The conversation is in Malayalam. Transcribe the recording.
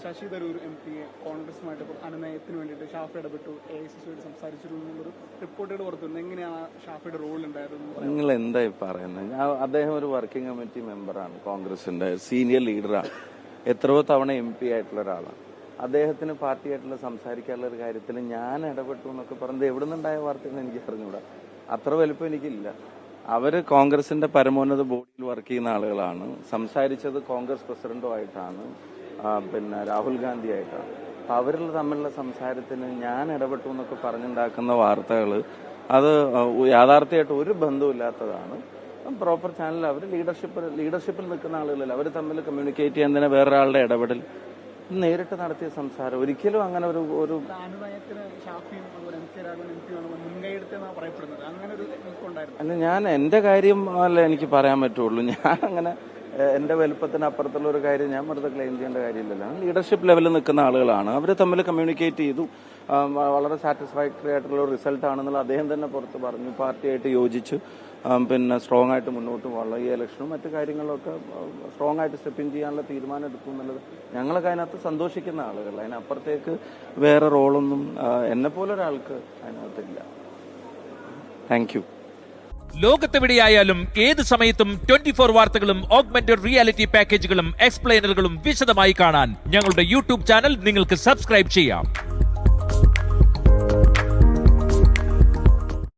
ശശി തരൂർ MP കോൺഗ്രസുമായിട്ട് അനുനയത്തിന് വേണ്ടിയിട്ട് ഷാഫി ഇടപെട്ടു, AICC സംസാരിച്ചിരുന്നു എന്നുള്ളൊരു റിപ്പോർട്ടുകൾ പുറത്തുണ്ട്. എങ്ങനെയാണ് ഷാഫിയുടെ റോൾ ഉണ്ടായിരുന്നത്? നിങ്ങൾ എന്തായി പറയുന്നത്? അദ്ദേഹം ഒരു വർക്കിംഗ് കമ്മിറ്റി മെമ്പറാണ്, കോൺഗ്രസിന്റെ സീനിയർ ലീഡറാണ്, എത്രയോ തവണ MP ആയിട്ടുള്ള ഒരാളാണ്. അദ്ദേഹത്തിന് പാർട്ടിയായിട്ടുള്ള സംസാരിക്കാനുള്ള ഒരു കാര്യത്തിൽ ഞാൻ ഇടപെട്ടു എന്നൊക്കെ പറഞ്ഞത് എവിടെ നിന്നുണ്ടായ വാർത്തയെന്ന് എനിക്ക് അറിഞ്ഞൂടാ. അത്ര വലുപ്പം എനിക്കില്ല. അവര് കോൺഗ്രസിന്റെ പരമോന്നത ബോഡിയിൽ വർക്ക് ചെയ്യുന്ന ആളുകളാണ്. സംസാരിച്ചത് കോൺഗ്രസ് പ്രസിഡന്റുമായിട്ടാണ്, പിന്നെ രാഹുൽ ഗാന്ധി ആയിട്ടാണ്. അപ്പൊ അവരുള്ള തമ്മിലുള്ള സംസാരത്തിന് ഞാൻ ഇടപെട്ടു എന്നൊക്കെ പറഞ്ഞുണ്ടാക്കുന്ന വാർത്തകൾ അത് യാഥാർത്ഥ്യമായിട്ട് ഒരു ബന്ധവുമില്ലാത്തതാണ്. പ്രോപ്പർ ചാനൽ അവർ ലീഡർഷിപ്പിൽ നിൽക്കുന്ന ആളുകളല്ല, അവർ തമ്മിൽ കമ്മ്യൂണിക്കേറ്റ് ചെയ്യാൻ തന്നെ വേറൊരാളുടെ ഇടപെടൽ നേരിട്ട് നടത്തിയ സംസാരം ഒരിക്കലും അങ്ങനെ ഒരു അല്ല. ഞാൻ എന്റെ കാര്യം അല്ല എനിക്ക് പറയാൻ പറ്റുള്ളൂ. ഞാൻ അങ്ങനെ എന്റെ വലുപ്പത്തിന് അപ്പുറത്തുള്ള ഒരു കാര്യം ഞാൻ വെറുതെ ക്ലെയിം ചെയ്യേണ്ട കാര്യമില്ലല്ലോ. ലീഡർഷിപ്പ് ലെവലിൽ നിൽക്കുന്ന ആളുകളാണ്, അവർ തമ്മിൽ കമ്മ്യൂണിക്കേറ്റ് ചെയ്തു. വളരെ സാറ്റിസ്ഫാക്ടറി ആയിട്ടുള്ള ഒരു റിസൾട്ട് ആണെന്നുള്ള അദ്ദേഹം തന്നെ പുറത്ത് പറഞ്ഞു. പാർട്ടിയായിട്ട് യോജിച്ച് പിന്നെ സ്ട്രോങ് ആയിട്ട് മുന്നോട്ട് പോകാനുള്ള ഈ ഇലക്ഷനും മറ്റു കാര്യങ്ങളൊക്കെ സ്ട്രോങ് ആയിട്ട് സ്റ്റെപ്പ് ഇൻ ചെയ്യാനുള്ള തീരുമാനം എടുക്കും എന്നുള്ളത് ഞങ്ങളൊക്കെ അതിനകത്ത് സന്തോഷിക്കുന്ന ആളുകൾ. അതിനപ്പുറത്തേക്ക് വേറെ റോളൊന്നും എന്നെ പോലെ ഒരാൾക്ക് അതിനകത്തില്ല. Thank you. ലോകത്തെവിടെയായാലും ഏത് സമയത്തും 24 വാർത്തകളും ഓഗ്മെന്റഡ് റിയാലിറ്റി പാക്കേജുകളും എക്സ്പ്ലെയിനറുകളും വിശദമായി കാണാൻ ഞങ്ങളുടെ YouTube ചാനൽ നിങ്ങൾക്ക് സബ്സ്ക്രൈബ് ചെയ്യാം.